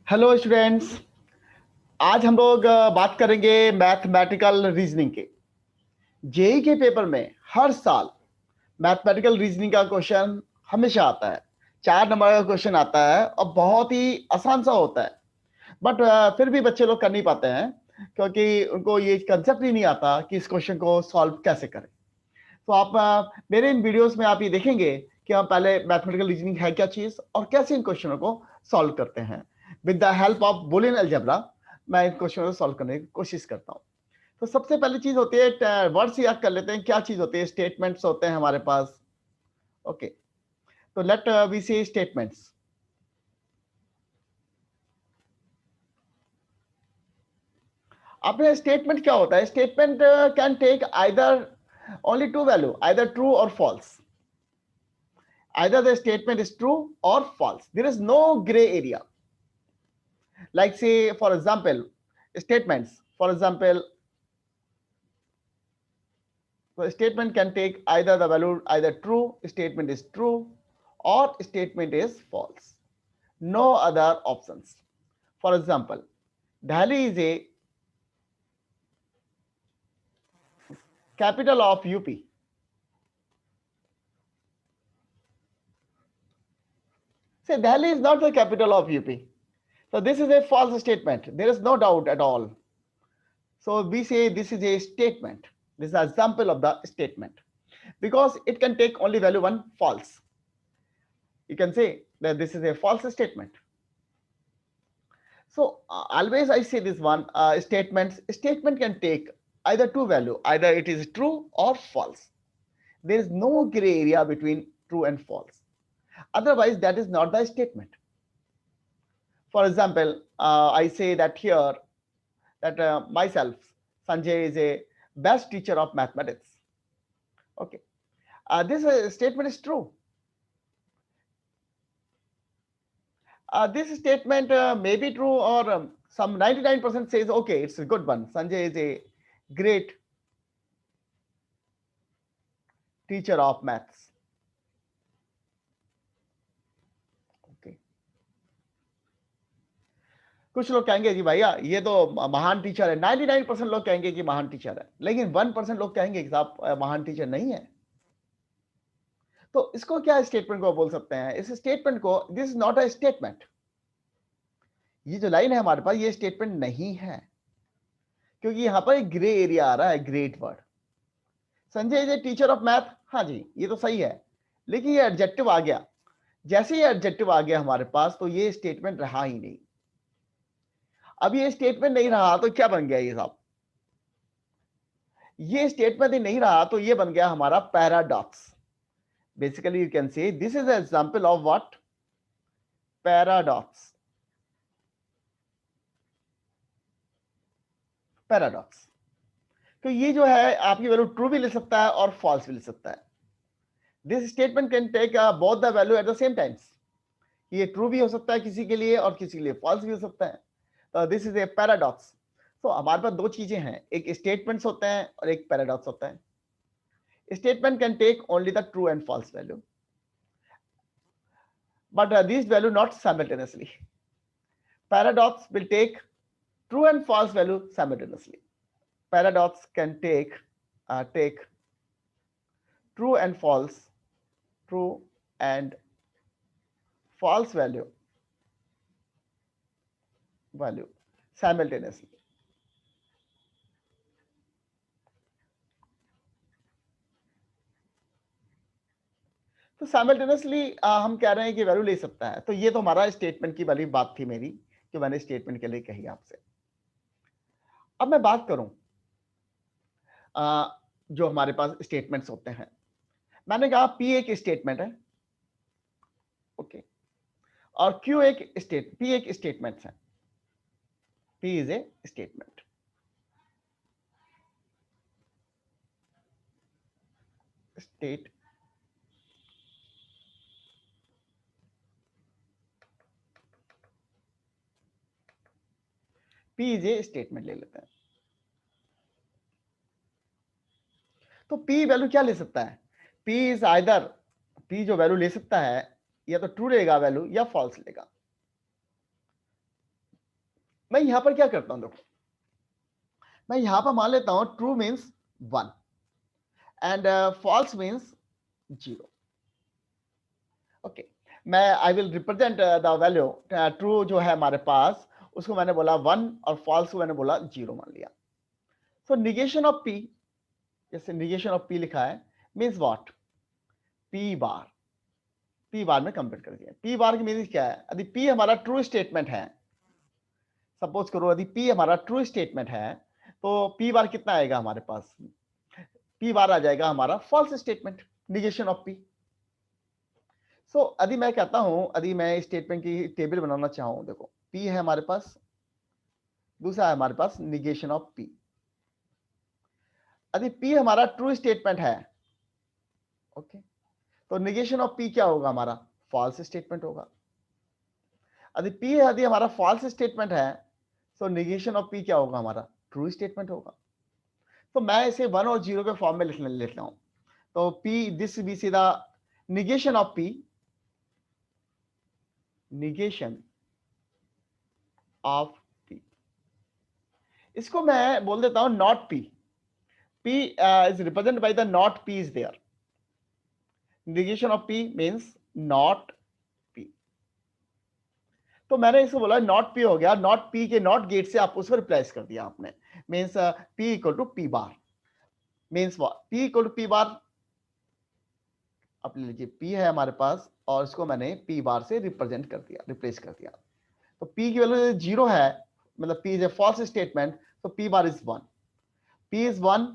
Hello students. आज हम लोग बात करेंगे मैथमेटिकल रीजनिंग के। जेई के पेपर में हर साल मैथमेटिकल रीजनिंग का क्वेश्चन हमेशा आता है। 4 नंबर का क्वेश्चन आता है और बहुत ही आसान सा होता है। बट फिर भी बच्चे लोग कर नहीं पाते हैं क्योंकि उनको ये कंसेप्ट ही नहीं आता कि इस क्वेश्चन को सॉल्व कैसे करें। तो आप मेरे इन वीडियोस में आप ये देखेंगे कि हम पहले मैथमेटिकल रीजनिंग है क्या चीज और कैसे इन क्वेश्चनों को सॉल्व करते हैं। With the help of Boolean algebra मैं इन क्वेश्चनों को सॉल्व करने की कोशिश करता हूँ। तो सबसे पहली चीज होती है, वर्ड्स याद कर लेते हैं क्या चीज होती है। स्टेटमेंट्स होते हैं हमारे पास। ओके, तो लेट वी सी स्टेटमेंट्स। अपने स्टेटमेंट क्या होता है? Statement can take either only two value, either true or false. Either the statement is true or false. There is no gray area. Like say for example, statements. For example, the statement can take either the value either true, statement is true, or statement is false. No other options. For example, Delhi is a capital of UP. Say Delhi is not the capital of UP. So this is a false statement. There is no doubt at all. So we say this is a statement. This is an example of the statement because it can take only value one false. You can say that this is a false statement. So always I say this one statement can take either two value, either it is true or false. There is no gray area between true and false. Otherwise, that is not the statement. For example, I say that here that myself, Sanjay, is a best teacher of mathematics. Okay, this statement is true. This statement may be true, or some 99% says, okay, it's a good one. Sanjay is a great teacher of maths. Okay. कुछ लोग कहेंगे कि भैया ये तो महान teacher है। 99% लोग कहेंगे कि महान टीचर है, लेकिन 1% लोग कहेंगे कि साहब महान टीचर नहीं है। तो इसको क्या स्टेटमेंट को बोल सकते हैं? इस स्टेटमेंट को, this is not a statement. ये जो लाइन है हमारे पास, ये स्टेटमेंट नहीं है क्योंकि यहां पर एक ग्रे एरिया आ रहा है, great word. Sanjay is a teacher of math, हाँ जी ये तो सही है, लेकिन ये एडजेक्टिव आ गया। जैसे ये एडजेक्टिव आ गया हमारे पास तो ये स्टेटमेंट रहा ही नहीं। अब ये स्टेटमेंट नहीं रहा तो क्या बन गया ये साहब? ये स्टेटमेंट ही नहीं रहा तो ये बन गया हमारा paradox. Basically you can say this is example of what? Paradox. Paradox. तो ये जो है आपकी वैल्यू ट्रू भी ले सकता है और फॉल्स भी ले सकता है। This statement can take both the value at the same times. ये ट्रू भी हो सकता है किसी के लिए और किसी के लिए फॉल्स भी हो सकता है। This is a paradox. तो हमारे पास दो चीजें हैं, एक स्टेटमेंट्स होते हैं और एक पैराडॉक्स होता है। Statement can take only the true and false value, but these value not simultaneously. Paradox will take true and false value simultaneously. Paradox can take true and false value simultaneously. तो simultaneously हम कह रहे हैं कि value ले सकता है। तो ये तो हमारा स्टेटमेंट की वाली बात थी मेरी, जो मैंने स्टेटमेंट के लिए कही आपसे। अब मैं बात करूं जो हमारे पास स्टेटमेंट्स होते हैं। मैंने कहा पी एक स्टेटमेंट है, ओके, और क्यू पी एक स्टेटमेंट है। P is A statement. State P is A statement ले लेते हैं। तो पी वैल्यू क्या ले सकता है? पी इज आइदर, पी जो वैल्यू ले सकता है या तो ट्रू लेगा वैल्यू या फॉल्स लेगा। मैं यहां पर क्या करता हूं, देखो मैं यहां पर मान लेता हूं true means 1 and false means 0। Okay, मैं I will represent the value true जो है हमारे पास, उसको मैंने बोला 1 और फॉल्स को मैंने बोला 0 मान लिया। सो निगेशन ऑफ पी, जैसे निगेशन ऑफ पी लिखा है, means what, P bar, P बार में कंपेयर कर दिया। पी बार की मीनिंग क्या है, यदि पी हमारा ट्रू स्टेटमेंट है, सपोज करो यदि पी हमारा ट्रू स्टेटमेंट है, तो पी बार कितना आएगा हमारे पास, पी बार आ जाएगा हमारा false statement, negation of P. So यदि मैं कहता हूं, यदि मैं स्टेटमेंट की टेबल बनाना चाहूं, देखो पी है हमारे पास, दूसरा है हमारे पास निगेशन ऑफ पी। यदि पी हमारा ट्रू स्टेटमेंट है, ओके, तो निगेशन ऑफ पी क्या होगा हमारा, फॉल्स स्टेटमेंट होगा। यदि पी यदि हमारा फॉल्स स्टेटमेंट है, तो निगेशन ऑफ पी क्या होगा हमारा, ट्रू स्टेटमेंट होगा। तो मैं इसे 1 और 0 के फॉर्म में लिख लेता हूं। तो P this B C the negation of P, negation of P, इसको मैं बोल देता हूं not P. P is represent by the not P is there, negation of P means not P. तो मैंने इसको बोला नॉट पी हो गया, नॉट पी के नॉट गेट से आप उसको रिप्लेस कर दिया आपने, means P equal to P bar, means P equal to P bar. अब ले लीजिए पी है हमारे पास और इसको मैंने पी बार से रिप्रेजेंट कर दिया, रिप्लेस कर दिया। तो पी की वैल्यू 0 है, मतलब P is a false statement, तो P bar is 1, P is 1,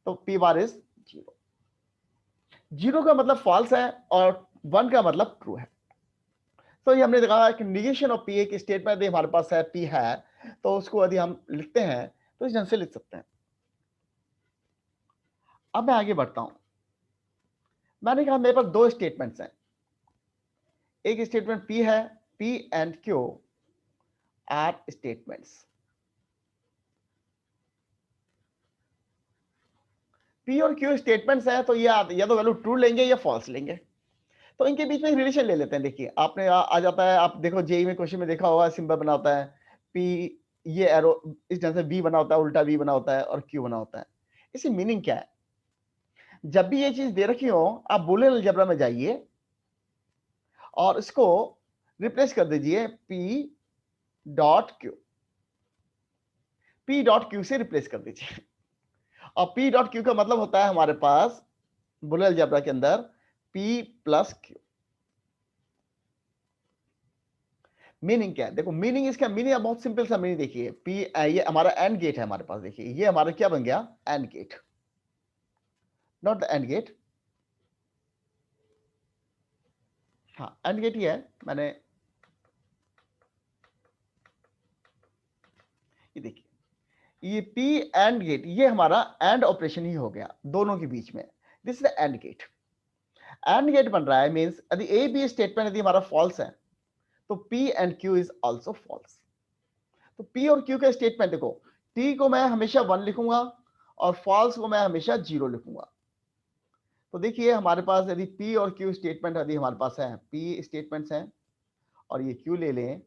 तो पी बार इज 0। 0 का मतलब फॉल्स है और 1 का मतलब ट्रू है। तो ये हमने देखा कि निगेशन ऑफ पी एक स्टेटमेंट यदि हमारे पास है, पी है, तो उसको यदि हम लिखते हैं तो इस ढंग से लिख सकते हैं। अब मैं आगे बढ़ता हूं। मैंने कहा मेरे पास दो स्टेटमेंट्स हैं, एक स्टेटमेंट पी है, P and Q R statements. P और क्यू स्टेटमेंट्स हैं, तो ये या तो वैल्यू ट्रू लेंगे या फॉल्स लेंगे। तो इनके बीच में एक रिलेशन ले लेते हैं। देखिए आपने आ जाता है, आप देखो जेई में क्वेश्चन में देखा होगा, सिंबल बना होता है पी, ये एरो इस ढंग से बी बना होता है, उल्टा बी बना होता है और क्यू बना होता है। इसकी मीनिंग क्या है, जब भी ये चीज दे रखी हो आप बूलियन अलजेब्रा में जाइए और इसको रिप्लेस कर दीजिए P dot Q, P dot Q से रिप्लेस कर दीजिए। और पी डॉट क्यू का मतलब होता है हमारे पास बूलियन अलजेब्रा के अंदर पी प्लस क्यू। मीनिंग क्या है, देखो मीनिंग, इसका मीनिंग बहुत सिंपल सा मीनिंग देखिए, पी ये हमारा एंड गेट है हमारे पास, देखिए ये हमारा क्या बन गया, and gate, not the and gate. हाँ एंड गेट ही है। मैंने ये देखिए, ये पी एंड गेट, ये हमारा एंड ऑपरेशन ही हो गया दोनों के बीच में, this is the and gate. And gate बन रहा है मींस यदि ए बी स्टेटमेंट यदि हमारा फॉल्स है, तो P and Q is also false. तो पी और क्यू का स्टेटमेंट देखो, टी को मैं हमेशा 1 लिखूंगा और फॉल्स को मैं हमेशा 0 लिखूंगा। तो देखिए हमारे पास यदि पी और क्यू स्टेटमेंट यदि हमारे पास है, पी स्टेटमेंट्स हैं और ये क्यू ले लें,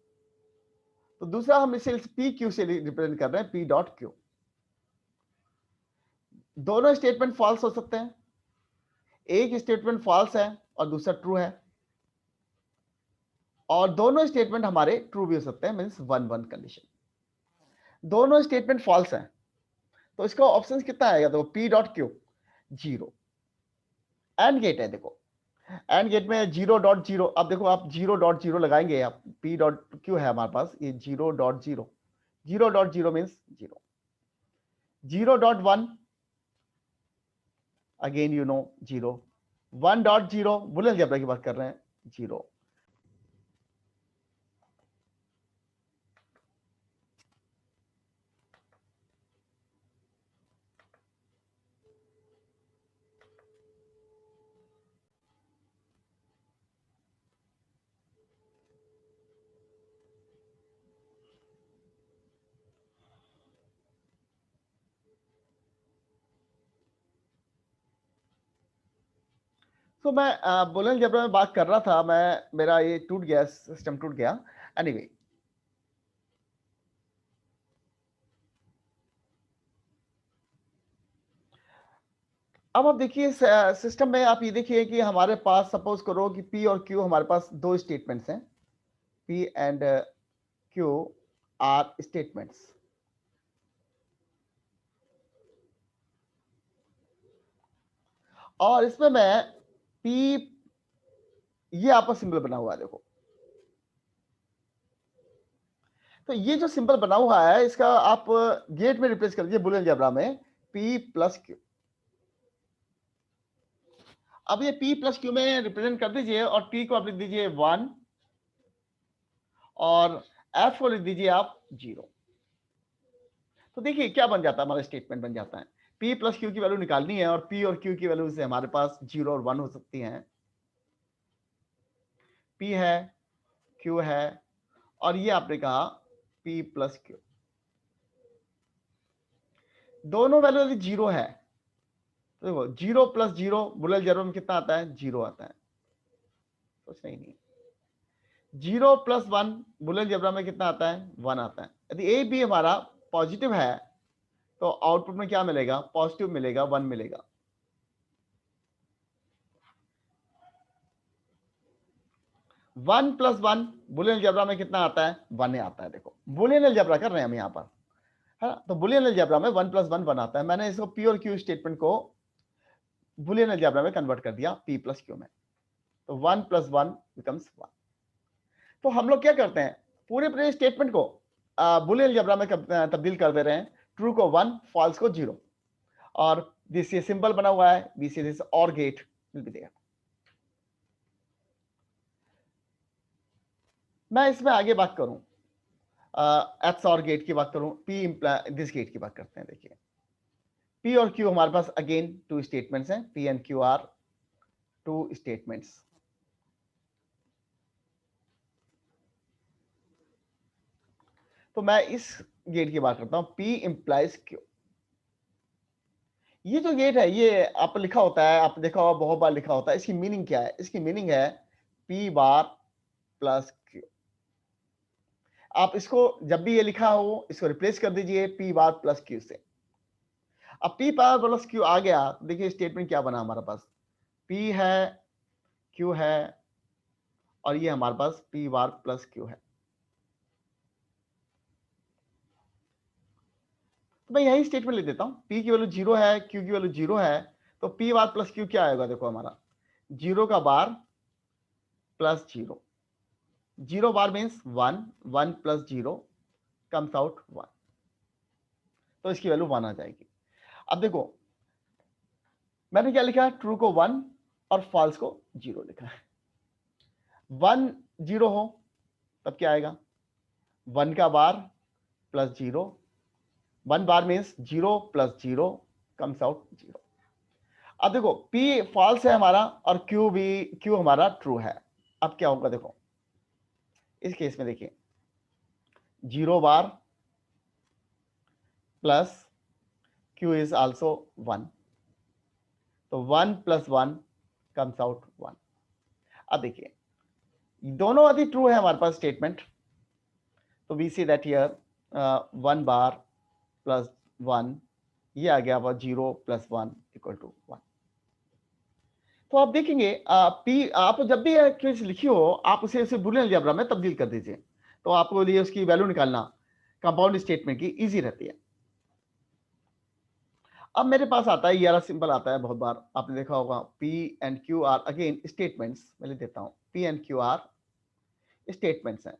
तो दूसरा हम इसे पी क्यू से रिप्रेजेंट कर रहे हैं, पी डॉट क्यू। दोनों स्टेटमेंट फॉल्स हो सकते हैं, एक स्टेटमेंट फॉल्स है और दूसरा ट्रू है, और दोनों स्टेटमेंट हमारे ट्रू भी हो सकते हैं, मींस 1-1 कंडीशन। दोनों स्टेटमेंट फॉल्स हैं, तो इसका ऑप्शन कितना आएगा, तो P dot Q 0। And gate है, देखो एंड गेट में 0.0, अब देखो आप 0.0 लगाएंगे, आप पी डॉट क्यू है हमारे पास, ये 0.0, 0.0 means 0, 0.1 again you know 0, 1.0 Boolean algebra की बात कर रहे हैं, 0। तो मैं बुलियन अलजेब्रा में बात कर रहा था, मैं मेरा ये टूट गया, सिस्टम टूट गया। एनीवे अब आप देखिए सिस्टम में आप ये देखिए कि हमारे पास सपोज करो कि पी और क्यू हमारे पास दो स्टेटमेंट्स हैं, P and Q R statements. और इसमें मैं पी, ये आपका सिंबल बना हुआ है देखो, तो ये जो सिंबल बना हुआ है इसका आप गेट में रिप्लेस कर दीजिए बुलियन अलजेब्रा में पी प्लस क्यू। अब ये p प्लस क्यू में रिप्रेजेंट कर दीजिए और t को आप लिख दीजिए 1 और f को लिख दीजिए आप 0। तो देखिए क्या बन जाता है, हमारा स्टेटमेंट बन जाता है p प्लस क्यू की वैल्यू निकालनी है और p और q की वैल्यू से हमारे पास 0 और 1 हो सकती हैं। p है, q है और ये आपने कहा p प्लस क्यू, दोनों वैल्यू यदि 0 है तो देखो 0 प्लस 0 बुलियन अलजेब्रा में कितना आता है, 0 आता है, कुछ नहीं। 0 प्लस 1 बुलियन अलजेब्रा में कितना आता है, 1 आता है। यदि ए बी हमारा पॉजिटिव है तो आउटपुट में क्या मिलेगा, पॉजिटिव मिलेगा, 1 मिलेगा। One plus one Boolean algebra में कितना आता है, 1 आता है। देखो बुलियन अलजेब्रा कर रहे हैं हम यहाँ पर, है ना, तो बुलियन अलजेब्रा में 1 प्लस 1 1 आता है। मैंने इसको पी और क्यू स्टेटमेंट को बुलियन अलजेब्रा में कन्वर्ट कर दिया पी प्लस क्यू में, तो 1 प्लस 1 बिकम्स 1। तो हम लोग क्या करते हैं, पूरे पूरे स्टेटमेंट को बुलियन अलजेब्रा में तब्दील कर दे रहे हैं, ट्रू को 1 फॉल्स को 0। और दिस ये सिंबल बना हुआ है, दिस और गेट विल बी देयर। मैं इसमें आगे बात करूं, एक्स और गेट की बात करूं, पी दिस गेट की बात करते हैं। देखिए पी और क्यू हमारे पास अगेन टू स्टेटमेंट्स हैं, P and Q R two statements. तो मैं इस गेट की बात करता हूं, पी इंप्लाइज क्यू। ये जो गेट है ये आप लिखा होता है, आप देखा होगा बहुत बार लिखा होता है। इसकी मीनिंग क्या है, इसकी मीनिंग है पी बार प्लस क्यू। आप इसको जब भी ये लिखा हो इसको रिप्लेस कर दीजिए पी बार प्लस क्यू से। अब पी बार प्लस क्यू आ गया, देखिए स्टेटमेंट क्या बना हमारे पास, पी है, क्यू है और ये हमारे पास पी बार प्लस क्यू है। तो मैं यही स्टेटमेंट लिख देता हूं, पी की वैल्यू 0 है, क्यू की वैल्यू 0 है, तो पी बार प्लस क्यू क्या आएगा, देखो हमारा 0 का bar plus 0, 0 bar means 1, 1 plus 0 comes out 1, तो इसकी वैल्यू 1 आ जाएगी। अब देखो मैंने क्या लिखा है, ट्रू को 1 और फॉल्स को 0 लिखा है। 1 0 हो तब क्या आएगा, 1 का bar plus 0, 1 bar means 0 plus 0 comes out 0। अब देखो P फॉल्स है हमारा और Q हमारा ट्रू है। अब क्या होगा, देखो इस केस में देखिए 0 bar plus Q is also 1, तो 1 प्लस 1 कम्स आउट 1। अब देखिए दोनों यदि ट्रू है हमारे पास स्टेटमेंट, तो we see that here 1 bar plus 1, ये आ गया 0 प्लस 1 इक्वल टू 1। तो आप देखेंगे पी, आप जब भी क्विज लिखी हो आप उसे बुलियन अलजेब्रा में तब्दील कर दीजिए, तो आपको लिए उसकी वैल्यू निकालना कंपाउंड स्टेटमेंट की इजी रहती है। अब मेरे पास आता है ये वाला सिंपल आता है बहुत बार, आपने देखा होगा P and Q R again statements. मैं लिख देता हूं P and Q R statements हैं।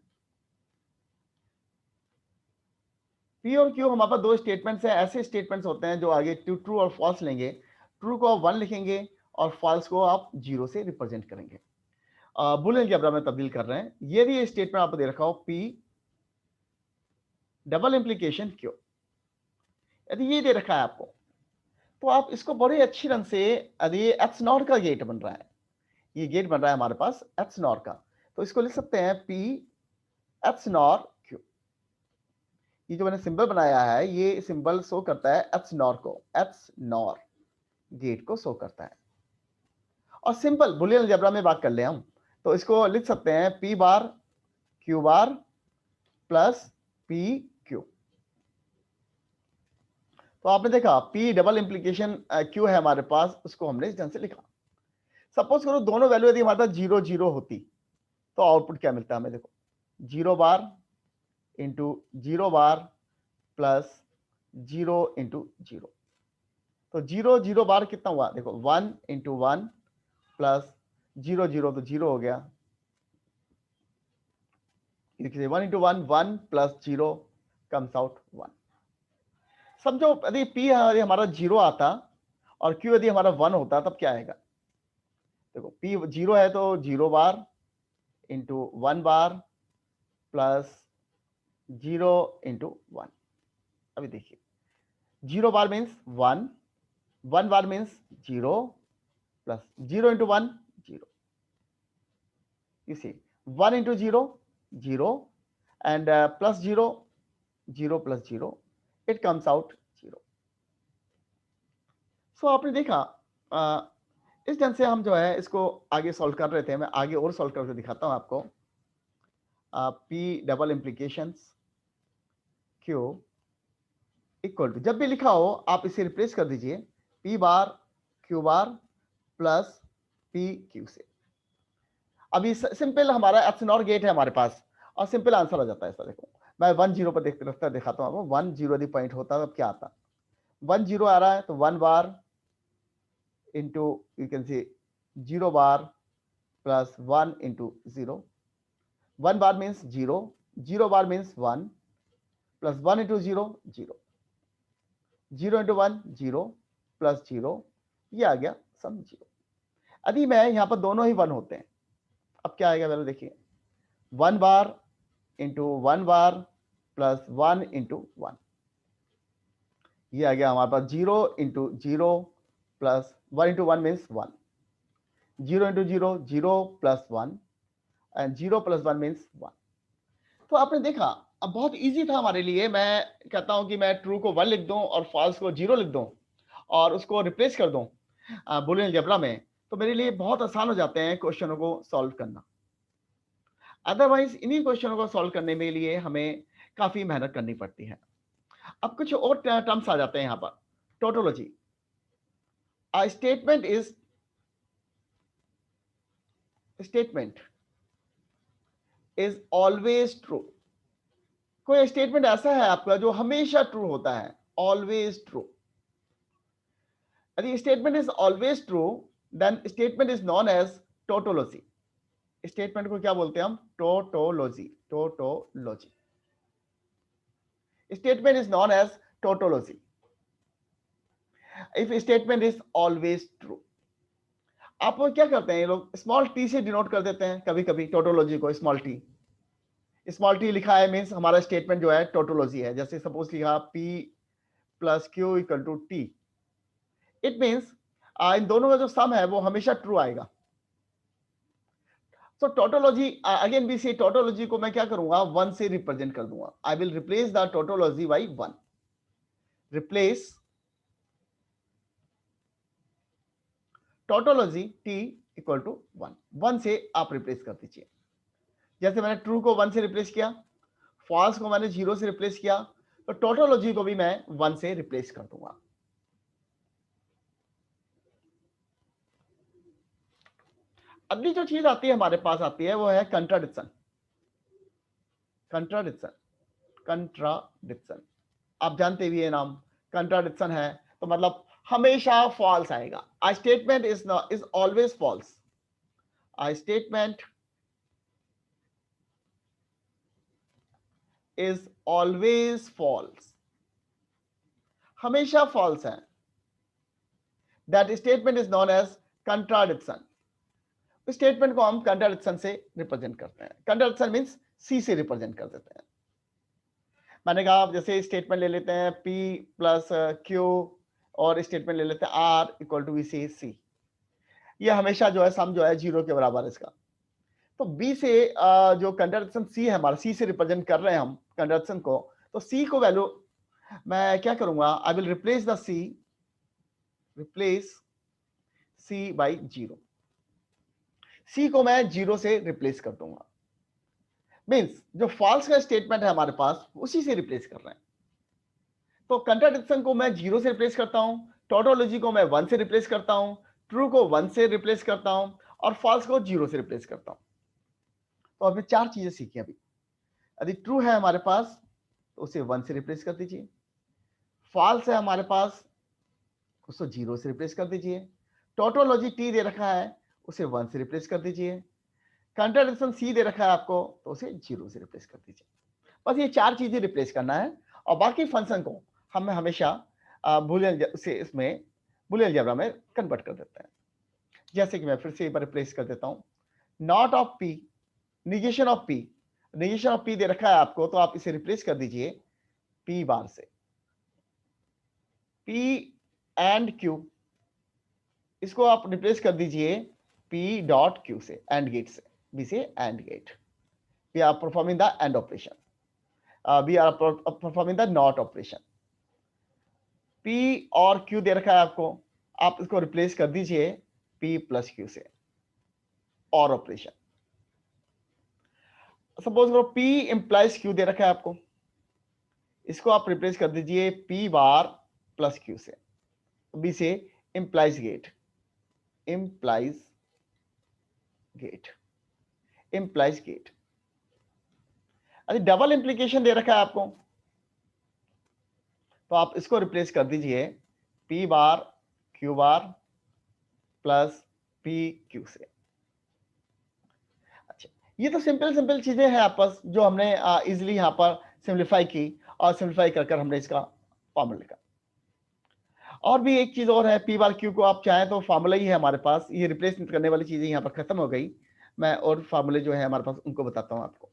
पी और क्यू हमारे पास दो स्टेटमेंट्स हैं, ऐसे स्टेटमेंट्स होते हैं जो आगे ट्रू और फॉल्स लेंगे, ट्रू को आप 1 लिखेंगे और फॉल्स को आप 0 से रिप्रेजेंट करेंगे, बुलियन अलजेब्रा में तब्दील कर रहे हैं। ये भी स्टेटमेंट आपको दे रखा हो पी डबल इंप्लीकेशन क्यू, यदि ये दे रखा है आपको तो आप इसको बड़े अच्छी रंग से, यदि ये एप्स नॉट का गेट बन रहा है, ये गेट बन रहा है हमारे पास एप्स नॉर का, तो इसको लिख सकते हैं पी एप्स नॉर क्यू। ये जो मैंने सिंबल बनाया है ये सिंबल शो करता है एप्स नॉर को, एप्स नॉर गेट को शो करता है। और सिंपल बुलियन अलजेब्रा में बात कर ले हम, तो इसको लिख सकते हैं P bar Q bar plus P Q. तो आपने देखा P डबल इंप्लीकेशन Q है हमारे पास, उसको हमने इस ढंग से लिखा। सपोज करो दोनों वैल्यू यदि हमारे पास 0 0 होती तो आउटपुट क्या मिलता है हमें, देखो 0 bar into 0 bar plus 0 into 0। तो 0 0 बार कितना हुआ, देखो 1 इंटू 1 प्लस 0 0 तो 0 हो गया, देखिए 1 इंटू 1 1 प्लस 0 कम्स आउट 1। समझो यदि P यदि हमारा 0 आता और Q यदि हमारा 1 होता तब क्या आएगा, देखो P 0 है तो 0 bar into 1 bar plus 0 into 1। अभी देखिए 0 bar means 1, 1 bar means 0 plus 0 into 1 0। You see 1 into 0 0 and plus 0 0 plus 0 it comes out 0। सो आपने देखा इस ढंग से हम जो है इसको आगे सॉल्व कर रहे थे। मैं आगे और सॉल्व करके दिखाता हूं आपको। P double implications Q equal to, जब भी लिखा हो आप इसे रिप्लेस कर दीजिए P बार Q बार प्लस P Q से। अभी सिंपल हमारा एप्सिलॉन गेट है हमारे पास और सिंपल आंसर आ जाता है इसका। देखो मैं 1 0 पर देखते दिखाता हूं आपको। 1 0 यदि पॉइंट होता तब क्या आता, 1 0 आ रहा है तो 1 bar into you can see 0 bar plus 1 into 0। 1 bar means 0, 0 bar means 1 plus 1 into 0 0, 0 into 1 0 plus 0, ये आ गया सम 0। यदि मैं यहाँ पर दोनों ही 1 होते हैं अब क्या आएगा वैल्यू, देखिए 1 bar into 1 bar plus 1 into 1, ये आ गया हमारे पास 0 into 0 plus 1 into 1 means 1, 0 into 0 0 plus 1 and 0 plus 1 means 1। तो आपने देखा अब बहुत इजी था हमारे लिए। मैं कहता हूं कि मैं ट्रू को 1 लिख दूं और फॉल्स को 0 लिख दूं और उसको रिप्लेस कर दूं बुलियन अलजेब्रा में, तो मेरे लिए बहुत आसान हो जाते हैं क्वेश्चनों को सॉल्व करना। अदरवाइज इन्हीं क्वेश्चनों को सॉल्व करने में लिए हमें काफी मेहनत करनी पड़ती है। अब कुछ और टर्म्स आ जाते हैं यहां पर। Tautology, a statement is always true। कोई स्टेटमेंट ऐसा है आपका जो हमेशा ट्रू होता है, ऑलवेज ट्रू। यदि statement is always true then statement is known as tautology. Statement को क्या बोलते हैं हम, tautology. Tautology, statement is known as tautology if statement is always true. आप क्या करते हैं, ये लोग स्मॉल टी से डिनोट कर देते हैं कभी कभी टोटोलॉजी को। स्मॉल टी लिखा है मीन्स हमारा स्टेटमेंट जो है टोटोलॉजी है। जैसे सपोज लिखा P plus Q equal to T, it means इन दोनों का जो सम है वो हमेशा ट्रू आएगा। सो टोटोलॉजी अगेन भी सी, टोटोलॉजी को मैं क्या करूंगा 1 से रिप्रेजेंट कर दूंगा। I will replace the tautology by 1। Replace tautology T equal to 1, 1 से आप रिप्लेस कर दीजिए। जैसे मैंने ट्रू को 1 से रिप्लेस किया, फॉल्स को मैंने 0 से रिप्लेस किया, तो टोटोलॉजी को भी मैं 1 से रिप्लेस कर दूंगा। अगली जो चीज आती है हमारे पास आती है वो है कंट्राडिक्शन। कंट्राडिक्शन, कंट्राडिक्शन आप जानते भी ये नाम, कंट्राडिक्शन है तो मतलब हमेशा फॉल्स आएगा। A statement is always false. A statement is always false, हमेशा फॉल्स है। That statement is known as contradiction. Statement को हम कंट्राडिक्शन से रिप्रेजेंट करते हैं। कंट्राडिक्शन मींस सी से रिप्रेजेंट कर देते हैं। मैंने कहा जैसे स्टेटमेंट ले लेते हैं P प्लस Q और स्टेटमेंट ले लेते हैं R इक्वल टू C। ये हमेशा जो है सम जो है 0 के बराबर है इसका। तो B से जो कंट्राडिक्शन C है हमारा, C से रिप्रेजेंट कर रहे हैं हम कंट्राडिक्शन को, तो C को वैल्यू मैं क्या करूंगा, आई will replace the C, replace C by 0। C को मैं 0 से रिप्लेस कर दूंगा। मींस जो फॉल्स का स्टेटमेंट है हमारे पास उसी से रिप्लेस कर रहे हैं। तो कंट्राडिक्शन को मैं 0 से रिप्लेस करता हूं, टोटोलॉजी को मैं 1 से रिप्लेस करता हूं, ट्रू को 1 से रिप्लेस करता हूं और फॉल्स को 0 से रिप्लेस करता हूं। तो हमने 4 चीजें सीखी अभी। यदि ट्रू है हमारे पास तो उसे 1 से रिप्लेस कर दीजिए, फॉल्स है हमारे पास उसको 0 से रिप्लेस कर दीजिए, टोटोलॉजी टी दे रखा है उसे 1 से रिप्लेस कर दीजिए, कंट्राडिक्शन सी दे रखा है आपको तो उसे 0 से रिप्लेस कर दीजिए। बस ये 4 चीजें रिप्लेस करना है और बाकी फंक्शन को हम हमेशा बूलियन से इसमें बूलियन अलजेब्रा में कन्वर्ट कर देते हैं। जैसे कि मैं फिर से एक बार रिप्लेस कर देता हूं, not of P, negation of P, negation of P दे रखा है आपको तो आप इसे रिप्लेस कर दीजिए पी बार से, पी एंड क्यू इसको आप रिप्लेस कर दीजिए पी डॉट क्यू से, एंड गेट से, बी से and gate, we are performing the and operation, we are performing the not operation. P और क्यू दे रखा है आपको, आप इसको रिप्लेस कर दीजिए पी प्लस क्यू से, और ऑपरेशन। सपोज करो पी इंप्लाइज क्यू दे रखा है आपको, इसको आप रिप्लेस कर दीजिए पी बार प्लस क्यू से, बी से implies gate, implies gate, implies gate. अरे डबल इंप्लीकेशन दे रखा है आपको तो आप इसको रिप्लेस कर दीजिए P bar Q bar plus P Q से। अच्छा, ये तो सिंपल सिंपल चीजें हैं आपस जो हमने इजिली यहां पर सिंप्लीफाई की और सिंप्लीफाई कर कर हमने इसका फॉर्मूला लिखा। और भी एक चीज और है, पी बार क्यू को आप चाहें तो फॉर्मूला ही है हमारे पास, ये रिप्लेस करने वाली चीजें यहां पर खत्म हो गई। मैं और फॉर्मूले जो है हमारे पास उनको बताता हूं आपको।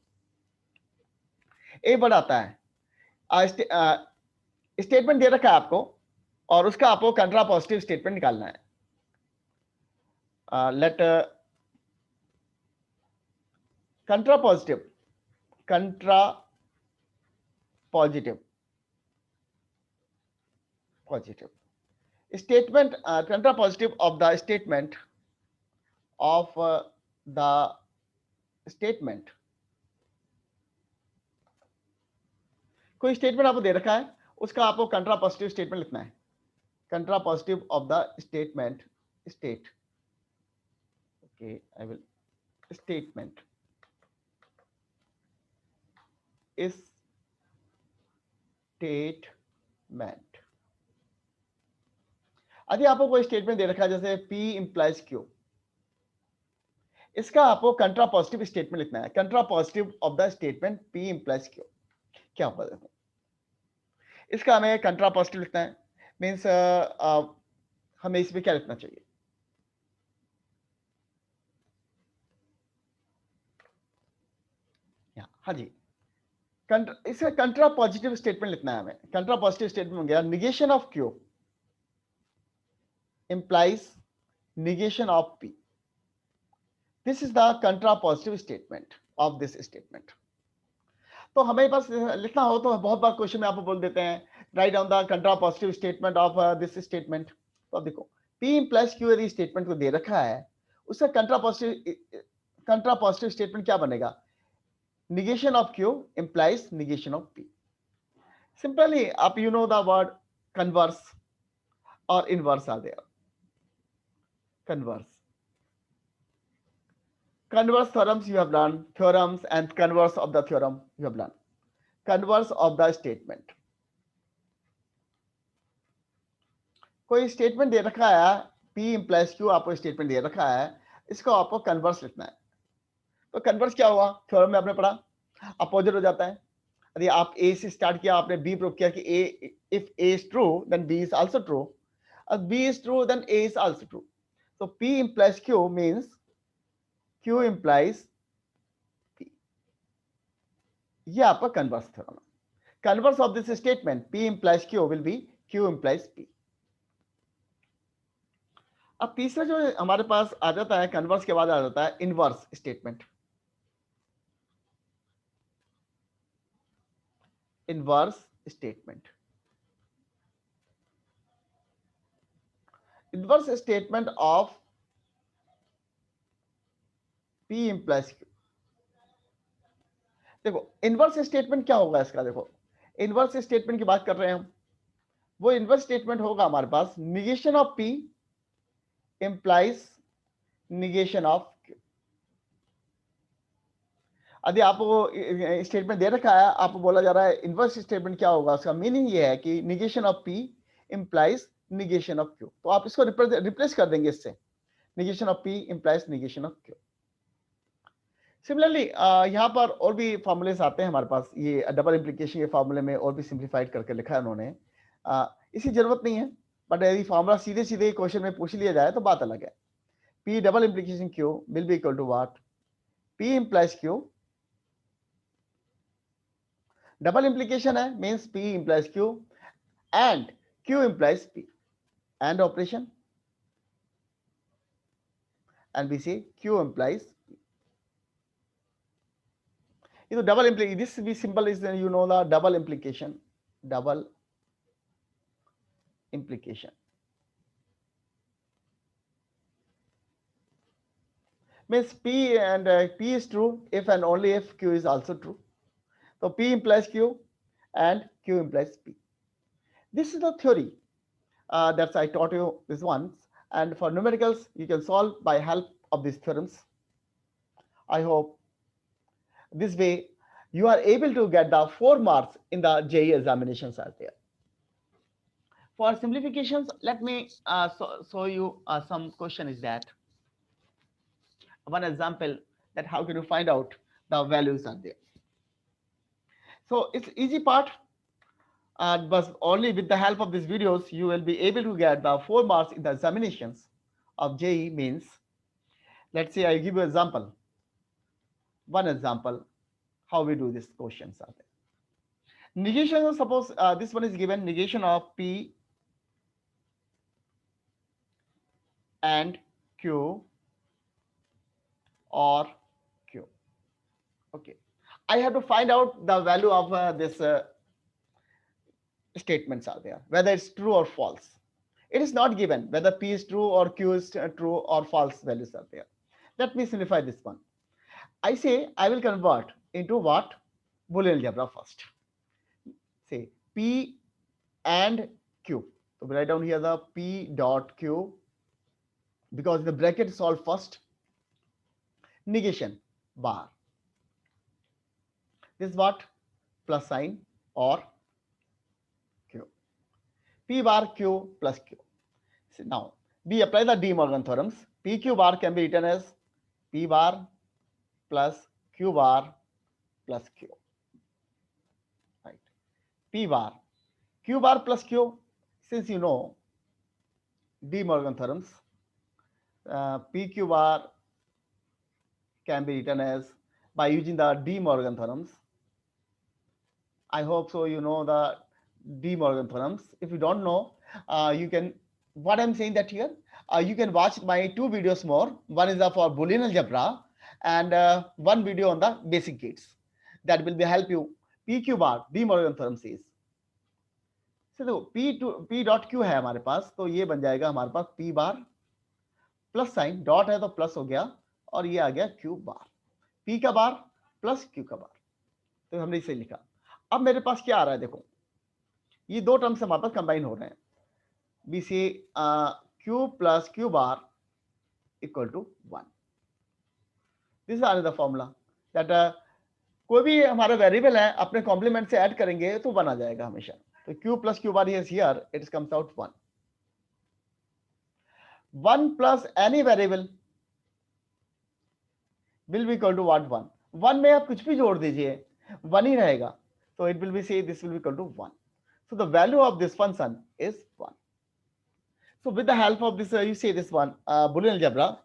ए बड़ा आता है, स्टेटमेंट दे रखा है आपको और उसका आपको कंट्रा पॉजिटिव स्टेटमेंट निकालना है। Let contrapositive, contrapositive, positive statement, contrapositive of the statement of the statement. कोई स्टेटमेंट आपको दे रखा है, उसका आपको कंट्रा पॉजिटिव स्टेटमेंट लिखना है। Contrapositive of the statement, state, okay I will, statement इस स्टेटमेंट। यदि आपको कोई स्टेटमेंट दे रखा है जैसे P इंप्लाइज Q, इसका आपको कंट्रा पॉजिटिव स्टेटमेंट लिखना है। Contrapositive of the statement P implies Q क्या होगा देखो, इसका हमें कंट्रा पॉजिटिव लिखना है। मीन्स हमें इसमें क्या लिखना चाहिए, हाँ जी, इसका कंट्रा पॉजिटिव स्टेटमेंट लिखना है हमें। कंट्रा पॉजिटिव स्टेटमेंट हो गया negation of Q implies negation of P. This is the contra-positive statement of this statement. तो हमें बस लिखना हो तो बहुत बार क्वेश्चन में आपको बोल देते हैं write down the कंट्रा positive statement of this statement. तो देखो P प्लस Q यदि स्टेटमेंट को दे रखा है, उसका कंट्रा पॉजिटिव स्टेटमेंट क्या बनेगा, negation of Q implies negation of P। Simply आप you know the word converse और inverse are there. Converse theorems you have learned, theorems and converse of the theorem you have learned. Converse of the statement. कोई statement दे रखा है P implies Q, आपको statement दे रखा है, इसको आपको converse लिखना है। तो कन्वर्स क्या हुआ, थ्योरम में आपने पढ़ा अपोजिट हो जाता है। यदि आप A से स्टार्ट किया, आपने B प्रूव किया कि A, if A is true then B is also true, if B is true then A is also true. So P implies Q means Q implies P, ये आपका converse theorem है। Converse of this statement P implies Q will be Q implies P। अब तीसरा जो हमारे पास आ जाता है, converse के बाद आ जाता है inverse statement. Inverse statement, inverse statement of P implies Q। देखो इनवर्स स्टेटमेंट क्या होगा इसका, देखो इनवर्स स्टेटमेंट की बात कर रहे हैं हम। वो इनवर्स स्टेटमेंट होगा हमारे पास, negation of P implies negation of Q। यदि आपको स्टेटमेंट दे रखा है, आपको बोला जा रहा है इनवर्स स्टेटमेंट क्या होगा, उसका मीनिंग ये है कि negation of P implies negation of Q। तो आप इसको रिप्लेस कर देंगे इससे, negation of P implies negation of Q। Similarly यहाँ पर और भी फॉर्मूलेस आते हैं हमारे पास, ये डबल इंप्लीकेशन के फॉर्मूले में और भी सिंप्लीफाइड करके लिखा है उन्होंने। इसी जरूरत नहीं है, बट यदि फॉर्मूला सीधे सीधे क्वेश्चन में पूछ लिया जाए तो बात अलग है। P double implication Q will be equal to what? P implies Q, double implication है means P implies Q and Q implies P, and operation, and we say Q implies P। ये तो double implication, this be simple is you know the double implication, double implication means P and P is true if and only if Q is also true. So P implies Q and Q implies P. This is the theory that I taught you this once, and for numericals you can solve by help of these theorems. I hope this way you are able to get the 4 marks in the JEE examinations are there. For simplifications, let me show you some question is that one example that how can you find out the values are there. So it's easy part, but only with the help of these videos you will be able to get the 4 marks in the examinations of JEE. Means let's say I give you example, one example how we do these questions are there. Negation, suppose this one is given, negation of P and Q or Q. Okay, I have to find out the value of this statements are there, whether it's true or false. It is not given whether P is true or Q is true or false values are there. Let me simplify this one. I say I will convert into what? Boolean algebra first. Say P and Q. So we write down here the P dot Q, because the bracket solve first. Negation bar. This is what? Plus sign or Q. P bar Q plus Q. So now we apply the De Morgan theorems. PQ bar can be written as P bar plus Q bar plus Q. Right. P bar Q bar plus Q. Since you know De Morgan theorems, PQ bar can be written as by using the De Morgan theorems. I hope so you know the De Morgan theorems. If you don't know, you can, what I'm saying that here, you can watch my 2 videos more. One is for Boolean algebra and one video on the basic gates. That will be help you. PQ bar De Morgan theorem says. So P dot Q है हमारे पास, तो ये बन जाएगा हमारे पास P बार plus sign, dot है तो plus हो गया, और ये आ गया Q बार, P का बार प्लस Q का बार। तो हमने इसे लिखा। अब मेरे पास क्या आ रहा है, देखो ये दो टर्म्स हमारे पास कंबाइन हो रहे हैं। B C Q plus Q bar equal to 1। This is another formula that कोई भी हमारा वेरिएबल है अपने कॉम्प्लीमेंट से ऐड करेंगे तो 1 आ जाएगा हमेशा। तो Q plus Q bar is here, it comes out 1। 1 plus any variable will be equal to what? 1। 1 में आप कुछ भी जोड़ दीजिए 1 ही रहेगा, तो इट विल बी से this will be equal to 1। So the value of this function is 1. So with the help of this, you say this one, Boolean algebra,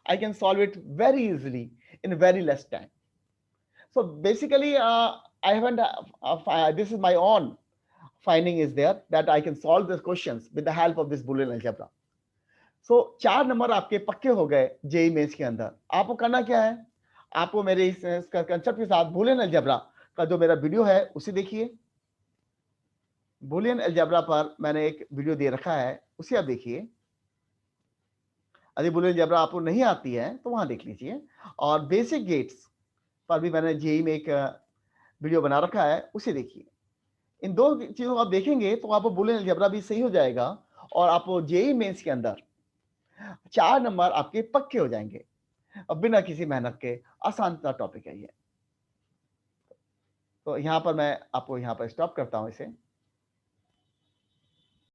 I can solve it very easily in very less time. So basically, I haven't, this is my own finding is there that I can solve the questions with the help of this Boolean algebra. So 4 number आपके पक्के हो गए JEE mains के अंदर। आपको करना क्या है, आपको मेरे इस कंसेप्ट के साथ बूलियन अलजेब्रा का जो मेरा वीडियो है उसे देखिए। बूलियन अलजेब्रा पर मैंने एक वीडियो दे रखा है, उसे आप देखिए। यदि बूलियन अलजेब्रा आपको नहीं आती है तो वहां देख लीजिए, और बेसिक गेट्स पर भी मैंने जेई में एक वीडियो बना रखा है, उसे देखिए। इन 2 चीज़ों को आप देखेंगे तो आपको बूलियन अलजेब्रा भी सही हो जाएगा और आप जेईई मेंस के अंदर 4 नंबर आपके पक्के हो जाएँगे। बिना किसी मेहनत के आसान सा टॉपिक है ये। तो यहाँ पर मैं आपको यहाँ पर स्टॉप करता हूँ इसे।